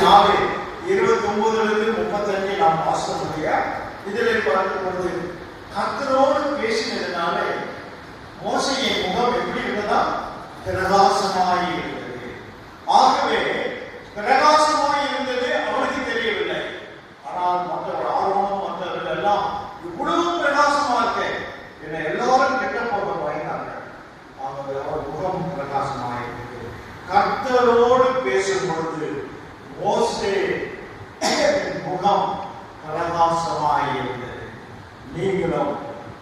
4:29-35 நாம் வாசித்தோம் இல்லையா? இதில் பார்க்கும் பொழுது கர்த்தரோடு பேசினதுனால மோசேயின் முகம் எப்படி இருந்ததா? பிரகாசமாய் இருந்தது. ஆகவே பிரகாசமாய் இருந்தது அவனுக்கு தெரியவில்லை. ஆனால் மற்றவர் ஆர்வமும் மற்றவர்கள் எல்லாம் இவ்வளவு பிரகாசமா இருக்க என்னை எல்லாரும் கெட்ட போக பயந்தார்கள். ஆகவே அவர் முகம் பிரகாசமாய் இருந்தது. கர்த்தரோடு பேசும் பொழுது மோசே முகம் பிரகாசமாய் இருந்தது. நீங்களும்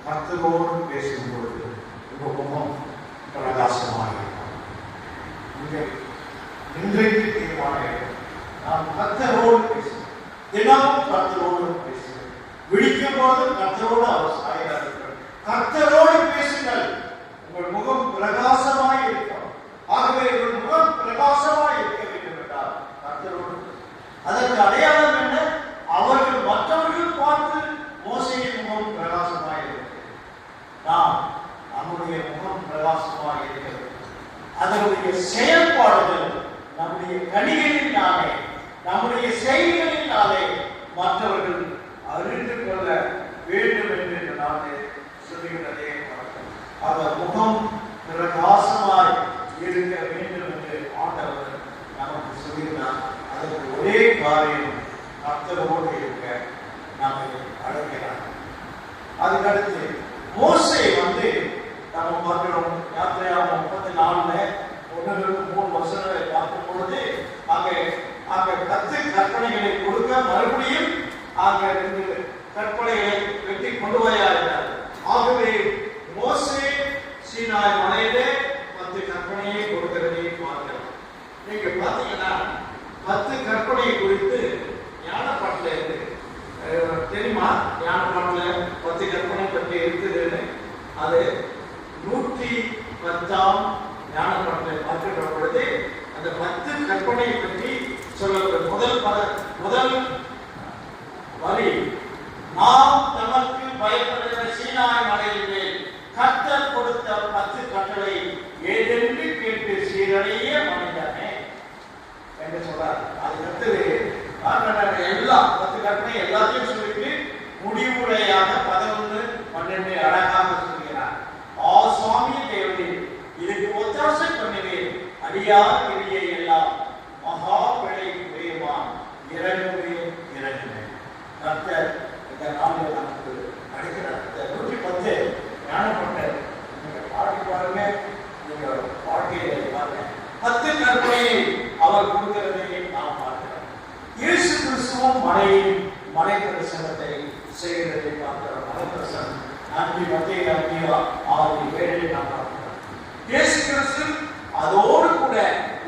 கர்த்தரோடு பேசும் பொழுது உங்கள் முகம் பிரகாசமாய் இருக்கும். இன்றைக்கு தீர்மானம், நாம் கர்த்தரோடு பேசுவோம். தினமும் கர்த்தரோடு பேசுவோம். விழிக்கும் போது கர்த்தரோடு அவர் சாயலாக இருக்கிறார். கர்த்தரோடு பேசுங்கள், உங்கள் முகம் பிரகாசமாய் இருக்கும். ஆகவே உங்கள் முகம் பிரகாசமாய் இருக்க வேண்டும் என்றால் கர்த்தரோடு. அதற்கு அடையாளம் என்ன? அவர்கள் மற்றவர்கள் பார்த்து மோசேயின் முகம் பிரகாசமாய் இருக்கிறது. நாம் நம்முடைய முகம் பிரகாசமாய் இருக்கிறது. அதனுடைய செயல்பாடுகள் நம்முடைய கனிகளினாலே, நம்முடைய செய்திகளினாலே மற்றவர்கள் அறிந்து கொள்ள வேண்டும் என்று நான் சொல்லுகிறதே. அந்த முகம் பிரகாசமாய் இருக்க வேண்டும் என்று ஆண்டவர் நமக்கு சொல்கிறார். அதற்கு ஒரே காரியம் கர்த்தரோடு இருக்க நம்மை அழைக்கிறார். அதுக்கடுத்து மோசே நம்ம பார்க்கிறோம். யாத்திரையாகமம் 34:1-3 வசனங்களை பார்க்கும் பொழுது அங்கே 10 கற்பனைகளை கொடுக்க மறுபடியும் அங்கே 2 கற்பனைகளை வெட்டி கொண்டு வரையாகிறார். ஆகவே மோசே சீனாய் மலையிலே 10 கற்பனையை கொடுக்கிறதை பார்க்கிறோம். நீங்க பார்த்தீங்கன்னா 10 கற்பனையை குறித்து ஞானப்பாட்டில் இருக்கு. தெரியுமா? ஞானப்பாட்டில் 10 கற்பனை பற்றி இருக்குதுன்னு. அது 110ஆம் ஞானப்பாட்டில் பார்க்கின்ற பொழுது அந்த 10 கற்பனையை பற்றி சொல்லப்படும். முதல் வரி, நாம் தமக்கு பயப்படுகிற சீனாய் மலையின் மேல் கர்த்தர் கொடுத்த 10 கட்டளை ஏதென்று கேட்டு சீரடைய மனிதனே என்று சொல்றார். அது எல்லாம் 10 கற்பனை எல்லாத்தையும் சொல்லிட்டு முடிவுரையாக 11-12 அழகாக சொல்கிறார். சுவாமி தேவனே, இதுக்கு ஒத்தாசை பண்ணுவேன். அடியார் கிரியை எல்லாம் மகா பிழை புரியுமான் இறங்குவேன் இறங்குவேன். கர்த்தர் இந்த நாளில் நமக்கு அழைக்கிறார். 110 ஞானப்பட்ட நீங்க பாடி பாருங்க, நீங்க வாழ்க்கையை பாருங்க. 10 கற்பனையை அவர் கொடுக்கிறதை நாம் பார்க்கிறோம். இயேசு கிறிஸ்துவும் மலை பிரசங்கத்தை செய்கிறதை பார்க்கிறோம். மலை பிரசங்கம் 6:7 நாம் பார்க்கிறோம். இயேசு கிறிஸ்து அதோடு கூட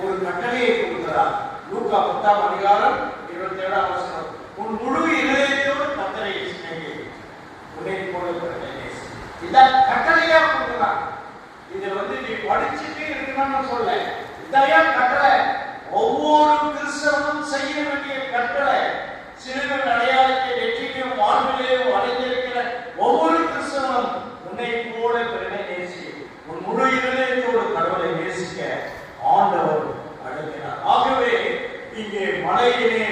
ஒரு கட்டளையை கொடுக்கிறார். லூக்கா 10:27 வசனம், உன் முழு இதயத்தோடு கர்த்தரை நேசி, உன்னை போல பிறனை நேசி. இதான் கட்டளையா கொடுக்கிறார். இது நீ படிச்சுட்டு இருக்கணும்னு சொல்ல, இதையா கட்டளை. ஒவ்வொரு கிறிஸ்தவனும் செய்ய வேண்டிய கட்டளை. சிலுவையின் அடையாளத்தை வெற்றியும் வாழ்விலையும் அடைந்திருக்கிற ஒவ்வொரு கிறிஸ்தவனும் உன்னை போல பிறனை நேசி, உன் முழு இதயத்தோடு கடவுளை நேசிக்க ஆண்டவர் அழைக்கிறார். ஆகவே இங்கே மலையிலே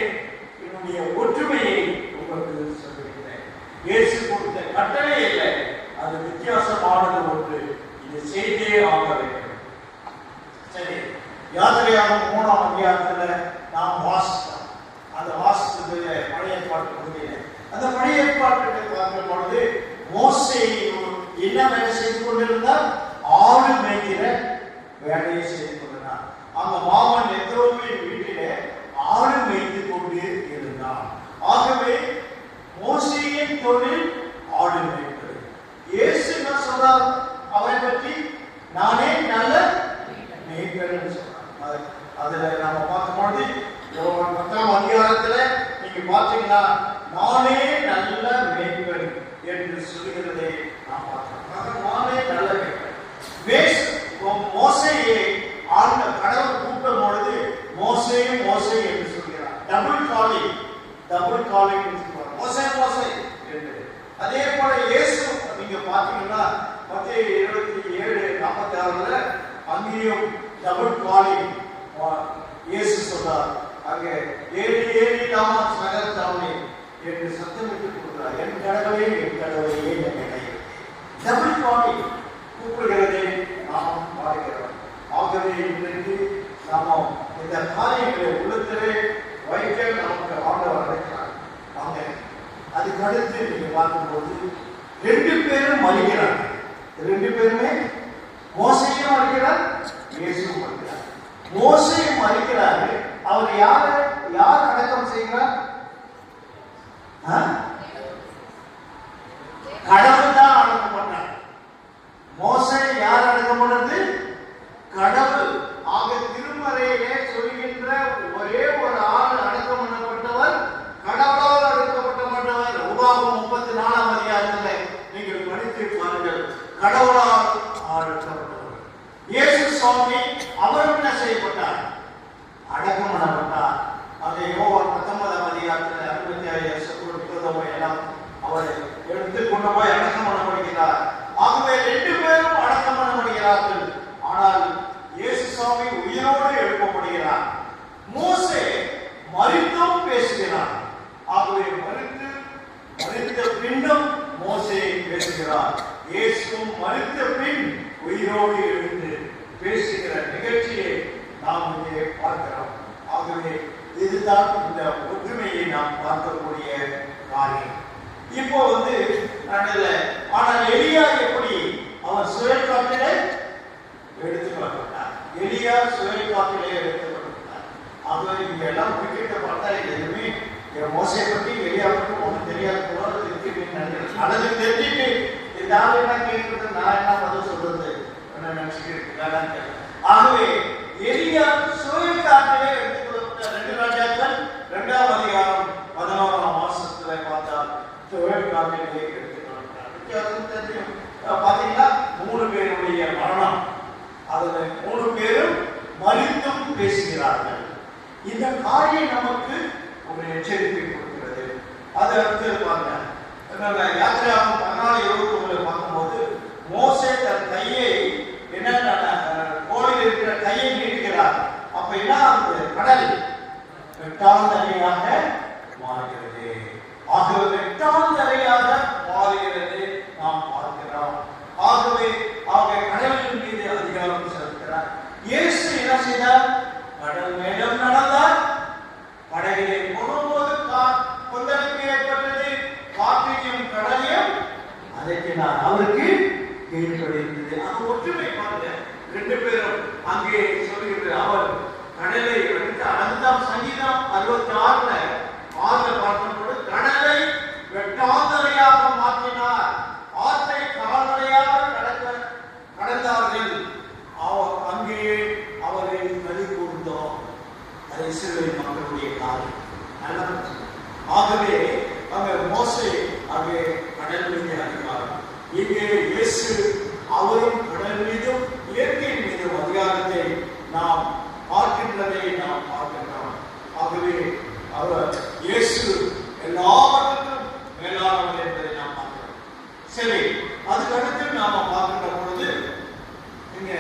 என்னுடைய ஒற்றுமையை உங்களுக்கு சொல்லுகிறேன். இயேசு கொடுத்த கட்டளை இல்லை, அது வித்தியாசமானது ஒன்று. இது செய்தே ஆக வேண்டும். சரி, யாத்திரையாகமம் 3ஆம் அதிகாரத்தில் நாம் வாசித்தோம். அந்த வாசித்தது பழைய ஏற்பாட்டு பகுதியில். அந்த பழைய ஏற்பாட்டை பார்க்கும் பொழுது மோசே என்ன வேலை செய்து கொண்டிருந்தார்? ஆடு மேய்க்கிற வேலையை செய்து கொண்டிருந்தார். அந்த மாமன் எத்ரோவின் வீட்டிலே ஆடு மேய்த்து கொண்டு இருந்தார். ஆகவே மோசேயின் தொழில் ஆடு மேய்ப்பது. இயேசு என்ன சொல்றார் அவரை பற்றி? நானே நல்ல மேய்ப்பேன் சொல்றார். அதுல நாம பார்க்கும்பொழுது 10ஆம் அதிகாரத்துல நீங்க பார்த்தீங்கன்னா நானே நல்ல மேய்ப்பேன் என்று சொல்லுகிறதை நாம் பார்க்கிறோம். நானே நல்ல மேய்ப்பேன். மோசேயை கடவுள் கூப்பிடும் பொழுது மோசேயும் மோசே என்று சொல்கிறார். டபுள் காலிங் மோசே மோசே என்று. அதே போல இயேசு நீங்க பார்த்தீங்கன்னா 10:27-46 அங்கேயும் டபுள் காலிங் இயேசு சொல்றார். அங்கே 7 தேனிலாமா சகத்தாமே என்று சத்தமிட்டு கொடுக்கிறார். என் கடவுளே என் கடவுளையே என்னை டபுள் பாடி கூப்பிடுகிறதே நாம் பாடுகிறோம். ஆகவே இன்றைக்கு நாம் இந்த காரியங்களை உள்ளத்திலே வைக்க நமக்கு ஆண்டவர் அழைக்கிறார். வாங்க. அதுக்கு அடுத்து நீங்க பார்க்கும்போது 2 பேரும் மறிக்கிறார். 2 பேருமே மோசையும் மறிக்கிறார், இயேசுவும் மறிக்கிறார். மோசையும் மறிக்கிறார். அவர் யார் அடக்கம் செய்கிறார்? கடவுள் தான் அடக்கம் பண்ணார். மோசை யார் அடக்கம் பண்ணது? கடவுள். ஆக திருமறையிலே சொல்கின்ற ஒரே ஒரு ஆள் அடக்கம் பண்ணப்பட்டவர் கடவுளால் அடக்கப்பட்டவர். உபாகம் 34ஆம் அதிகாரத்தில் நீங்கள் படித்து பாருங்கள். கடவுளால் அடக்கப்பட்டவர் இயேசு சுவாமி. அவர் என்ன செய்யப்பட்டார்? அடக்கம் பண்ணப்பட்டார். அதை யோவான் 19ஆம் அதிகாரத்தில் 65 எல்லாம் அவர் எடுத்து கொண்டு போய் அடக்கம் பண்ணப்படுகிறார். ஆகவே 2 பேரும் அடக்கம் பண்ணப்படுகிறார்கள். ஆனால் இயேசு சுவாமி உயிரோடு எழுப்பப்படுகிறார். மோசே மரித்தும் பேசுகிறார். ஆகவே மரித்த பின்னும் மோசே பேசுகிறார். இயேசுவும் மரித்த பின் உயிரோடு எழுந்து பேசுகிற நிகழ்ச்சியை நாம் இங்கே பார்க்கிறோம். ஆகவே இதுதான் இந்த ஒற்றுமையை நாம் பார்க்கக்கூடிய காரியம். இப்போ ஆனால் எலியா எப்படி அவன் சுழல் காற்றிலே எடுத்துக்கொள்ளப்பட்டார். எலியா சுழல் காற்றிலே எடுத்துக்கொள்ளப்பட்டார். ஆகவே நீங்க எல்லாம் கிரிக்கெட்டை பார்த்தா எதுவுமே மோசையை பற்றி எலியா பற்றி ஒன்றும் தெரியாது போல அல்லது தெரிஞ்சுட்டு இந்த ஆள் என்ன கேட்கறது, நான் என்ன பதில் சொல்றது என்ன நினைச்சுட்டு இருக்காங்க. ஆகவே எலியா சுழல் காற்றிலே எடுத்துக்கொள்ளப்பட்ட 2 ராஜாக்கள் 2ஆம் அதிகாரம் 11ஆம் மாசத்துல பார்த்தால் சுழல் காற்றிலே எடுத்துக்கொள்ளப்பட்டார். பாத்தீங்கன்னா 3 பேருடைய மரணம். அதுல 3 பேரும் மரித்தும் பேசுகிறார்கள். இந்த காரியம் நமக்கு ஒரு எச்சரிக்கை கொடுக்கிறது. அது அடுத்து பாருங்க, யாத்திராகமம் 14:29 பார்க்கும்போது மோசே தன் கையை கோலில் இருக்கிற கையை நீட்டுகிறார். அப்ப என்ன ஆகுது? கடல் வெட்டாந்தரையாக மாறுகிறது. ஆகவே வெட்டாந்தரையாக மாறுகிறது நாம் பார்க்கிறோம். ஆகவே கடலின் மீது அதிகாரம் செலுத்துகிறார். இயேசு என்ன செய்தார்? கடல் மேடம் நடந்தார். படகிலே போகும்போது கொந்தளிப்பு ஏற்பட்டது. காற்றையும் கடலையும் அதற்கினார். அவருக்கு கீழ்ப்படிந்தது. அது ஒற்றுமை பாருங்க. 2 பேரும் அங்கே சொல்லுகிறது. அவர் கடலை எடுத்து அதுதான் சங்கீதம் 66 பார்க்கும்போது கடலை வெட்டாந்தரையாக மாற்றினார். ஆற்றை கால்நடையாக கடந்தார்கள். அங்கேயே அவரை கழி கூர்ந்தோம். அது இஸ்ரவேல் மக்களுடைய காரியம். ஆகவே அங்கே மோசே அங்கே கடல் மீது அதிகாரம். இங்கே இயேசு அவரும் கடல் மீதும் இயற்கையின் மீதும் அதிகாரத்தை நாம் பார்க்கின்றதை நாம் பார்க்கின்றோம். ஆகவே அவர் இயேசு எல்லாவற்றுக்கும் மேலானவர் என்பதை நாம் பார்க்கிறோம். சரி, அதுக்கு அடுத்து நாம பார்க்கின்ற பொழுது இங்க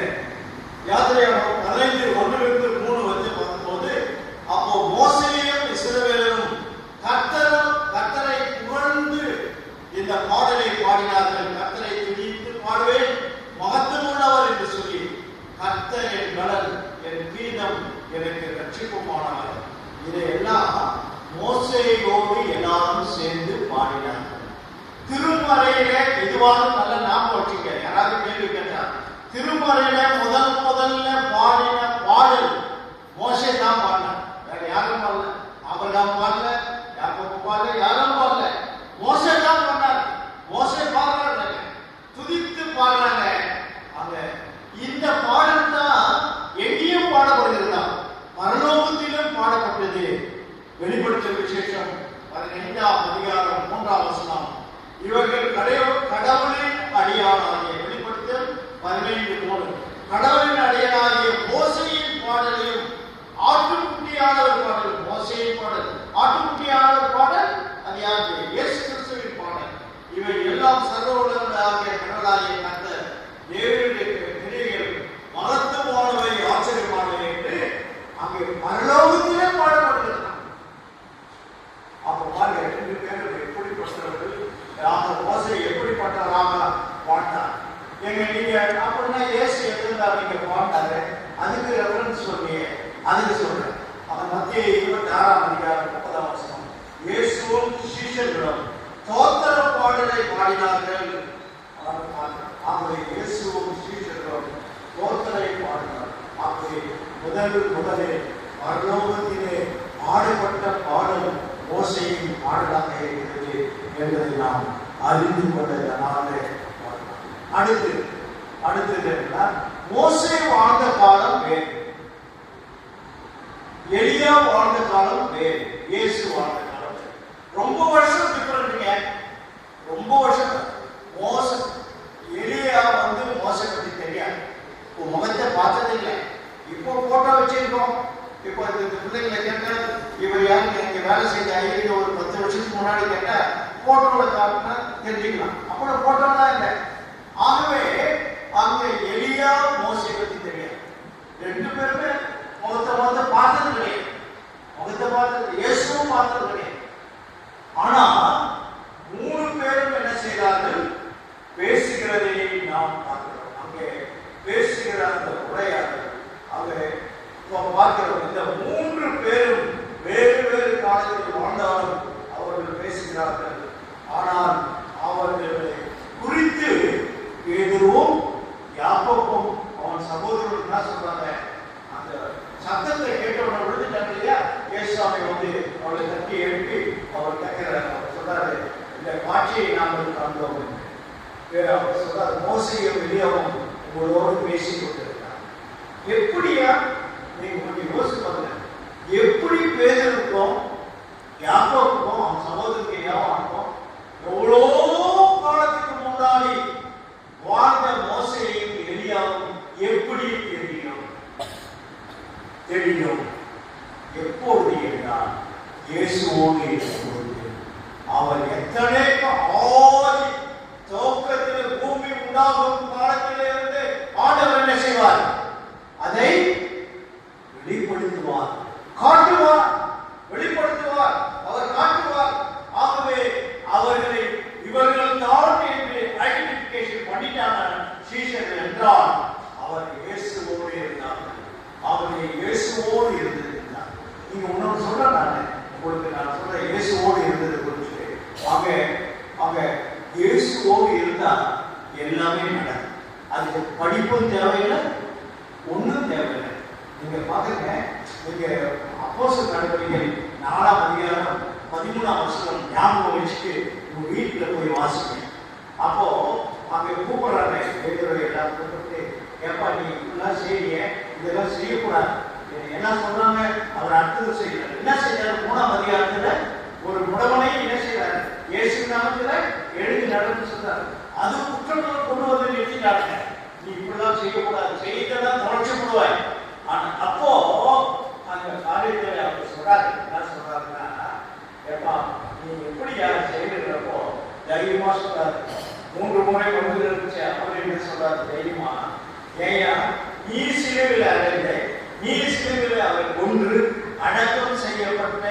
யாத்திரையாகமம் 15:1-3 வந்து பார்க்கும்போது அப்போ மோசேயும் இஸ்ரவேலரும் கர்த்தரை புகழ்ந்து இந்த பாடலை பாடினார்கள். கர்த்தரை துதித்து பாடுவேன், மகத்துவமுள்ளவர் என்று சொல்லி, கர்த்தர் என் பலன், என் கீதம், எனக்கு ரட்சிப்புமானவர். இதையெல்லாம் மோசேயோடு எல்லாரும் சேர்ந்து பாடினார்கள். திருமறையில இதுவாக நல்ல ஞாபகம் வச்சுக்க. யாராவது கேள்வி கேட்டார், திருமறையில முதல்ல பாடின பாடல் மோசே தான் பாடினார். வேற யாரும் பாடல. ஆபிரகாம் பாடல, யாக்கோபு பாடல, யாரும் பாடல. மோசே தான் பண்ணார். மோசே பாடுறாங்க, துதித்து பாடுறாங்க. அங்க இந்த பாடல் தான் எங்கேயும் பாடப்படுகிறதா? பரலோகத்திலும் பாடப்பட்டது. வெளிப்படுத்தல் விசேஷம் 15ஆம் அதிகாரம் 3ஆம் வசனம். இவர்கள் கடவுளின் அடியானாகிய வெளிப்படுத்தல் 15:3 கடவுளின் அடியானாகிய மோசேயின் பாடலையும் ஆட்டுக்குட்டியானவர் பாடல். மோசேயின் பாடல், ஆட்டுக்குட்டியானவர் பாடல், அது யாரு? இயேசு கிறிஸ்துவின் பாடல். இவை எல்லாம் சர்வ உலகங்களாகிய கடவுளாகிய கர்த்தர் தேவனுடைய கிரியைகள் மகத்துவமானவை, ஆச்சரியமானவை என்று அங்கே பரலோகத்திலே பாடப்படுகிறது. 26ஆம் அதிகாரம் 30ஆம் வசனம். இயேசுவும் சீஷர்களும் தோத்திர பாடலை பாடினார்கள். ஆகவே இயேசுவும் சீஷர்களும் தோத்திரை பாடினார். ஆகவே முதலில் பரலோகத்திலே பாடப்பட்ட பாடல் மோசேயின் பாடலாக இருக்கிறது என்பதை நாம் அறிந்து கொண்டதனாலே அடுத்தது மோசே வாழ்ந்த காலம் வேறு, எலியா வாழ்ந்த காலம் வேறு, இயேசு வாழ்ந்த காலம் வேறு. ரொம்ப வருஷம் டிஃபரெண்ட்ங்க, ரொம்ப வருஷம். எலியா மோசே பத்தி தெரியாது, முகத்தை பார்த்தது இல்லை. இப்போ போட்டோ வச்சிருக்கோம். இப்போ இந்த பிள்ளைங்களை கேட்டா இவர் யாரு இங்க வேலை செஞ்ச ஐடியில ஒரு 10 வருஷத்துக்கு முன்னாடி கேட்டா போட்டோல காட்டினா தெரிஞ்சுக்கலாம். அப்புறம் போட்டோலாம் இல்லை. ஆகவே அங்க எலியா மோசே பத்தி தெரியாது. 2 பேருமே முகத்தை பார்த்தது கிடையாது. முகத்தை பார்த்தது இயேசுவும் பார்த்தது கிடையாது. ஆனா 3 பேரும் என்ன செய்தார்கள்? பேசுகிறதை நாம் பார்க்கிறோம். அங்கே பேசுகிற அந்த உரையாடல் அங்கே பார்க்கிறோம். இந்த 3 பேரும் வேறு காலத்தில் வாழ்ந்தாலும் அவர்கள் பேசுகிறார்கள். ஆனால் அவர்களை குறித்து பேதுருவும் யாக்கோபும் அவன் சகோதரர்கள் என்ன சொல்றாங்க? அந்த சத்தத்தை கேட்டவனை விழுந்துட்டாங்க இல்லையா? இயேசுவை அவளை தட்டி எழுப்பி அவர் கேட்கிறார். அவர் சொல்றாரு, இந்த காட்சியை நாங்கள் கண்டோம். அவர் சொல்றாரு, மோசேயும் எலியாவும் உங்களோடு பேசிக் கொண்டிருக்கிறார். எப்படியா நீங்க கொஞ்சம் யோசிப்பாங்க, எப்படி பேதுருக்கும் யாக்கோபுக்கும் அவன் சகோதரருக்கு யாவானுக்கும் எவ்வளோ காலத்துக்கு முன்னாடி வாழ்ந்த மோசேயும் எலியாவும் எப்படி தெரியும்? எப்பொழுது என்றால் இயேசுவோடு இருக்கும்போது. அவர் எத்தனை ஆதி துவக்கத்தில் பூமி உண்டாகும் காலத்திலிருந்து ஆண்டவர் என்ன செய்வார்? அதை வெளிப்படுத்துவார், காட்டுவார், வெளிப்படுத்துவார், அவர் காட்டுவார். ஆகவே அவர்களை இவர்கள் தான் என்று ஐடென்டிபிகேஷன் பண்ணிட்டாங்க சீஷர்கள் என்றால் அவர் இயேசுவோடு இருந்தார்கள். அவருடைய இயேசுவோடு இருந்திருக்கிறார். நீங்க ஒன்னொன்று சொல்ற, நான் சொல்றேன் இயேசுவோடு இருந்தது குறித்து. ஆக இயேசுவோடு இருந்தா எல்லாமே நடக்கும். அதுக்கு படிப்பும் தேவையில்லை, ஒன்றும் தேவையில்லை. நீங்க பாருங்க, நீங்க அப்போஸ்தலர் நடவடிக்கைகள் 4ஆம் அதிகாரம் 13ஆம் வசனம் ஞாபகம் வச்சுட்டு உங்க வீட்டுல போய் வாசிங்க. அப்போ அங்க கூப்பிடுறாங்க பேதுருவை எல்லாம் கூப்பிட்டு, ஏப்பா நீ இப்படிலாம் செய்ய, இதெல்லாம் செய்யக்கூடாது. என்ன சொல்றாங்க? அவர் அடுத்தது செய்யறாரு. என்ன செய்யறாரு? 3ஆம் அதிகாரத்துல ஒரு முடவனை என்ன செய்யறாரு? இயேசு நாமத்துல எழுதி நடந்து சொல்றாரு. அது குற்றங்களை கொண்டு வந்து நிறுத்திட்டாங்க. நீ இப்படிலாம் செய்யக்கூடாது, செய்யத்தான் தொடர்ச்சி போடுவாய். அப்போ அந்த காரியத்தில் அவர் சொல்றாரு, என்ன சொல்றாருன்னா, ஏப்பா நீ எப்படி யாரும் செய்யறப்போ தைரியமா சொல்றாரு. 3 முறை வந்து இருந்துச்சு. அவர் என்ன சொல்றாரு? தைரியமா, ஏயா நீ சிலுவையில் அடைந்த, நீ சிலுவையில் அவர் கொன்று அடக்கம் செய்யப்பட்ட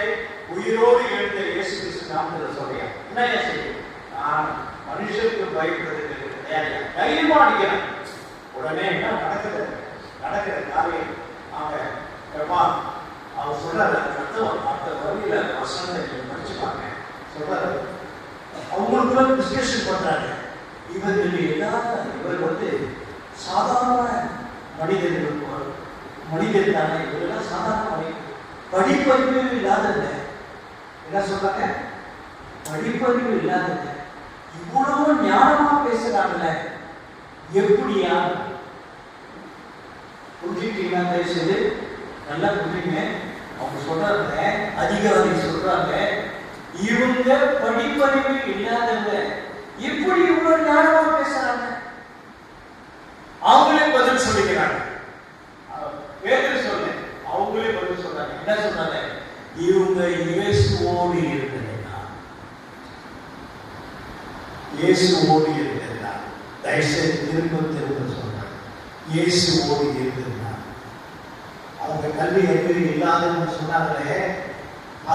உயிரோடு எழுந்த இயேசு கிறிஸ்து நாமத்தில் சொல்றியா? என்ன செய்யும்? நான் மனுஷருக்கு பயப்படுறது கிடையாது, தைரியமா அடிக்கிறேன். உடனே என்ன நடக்கிற காரியம் அவர் சொல்றாரு. அடுத்த வழியில வசனத்தை படிச்சுப்பாங்க. சொல்றாரு, அவங்களுக்குள்ள டிஸ்கஷன் பண்றாங்க. இவர் சாதாரண மனிதர் தானே, இவரெல்லாம் சாதாரண மனிதர், படிப்பறிவு இல்லாதவங்க. என்ன சொல்றாங்க? படிப்பறிவு இல்லாதவங்க இவ்வளவு ஞானமா பேசுறாங்கல்ல, எப்படியா? புரிஞ்சுட்டீங்களா? பேசுது நல்லா புரியுங்க. அவங்க சொல்றாங்க, அதிகாரி சொல்றாங்க, இவங்க படிப்பறிவு இல்லாதவங்க எப்படி இவ்வளவு ஞானமா பேசுறாங்க? அவங்களே பதில் சொல்லிக்கிறாங்க. பேதுரு சொல்ல அவங்களே பதில் சொல்றாங்க. என்ன சொன்னாங்க? இவங்க இயேசுவோடு இருந்ததுதான், இயேசுவோடு இருந்ததுதான். தயவுசெய்து திரும்ப சொல்றாங்க, இயேசுவோடு இருந்ததுதான். அவங்க கல்வி அறிவு இல்லாதன்னு சொன்னாங்களே,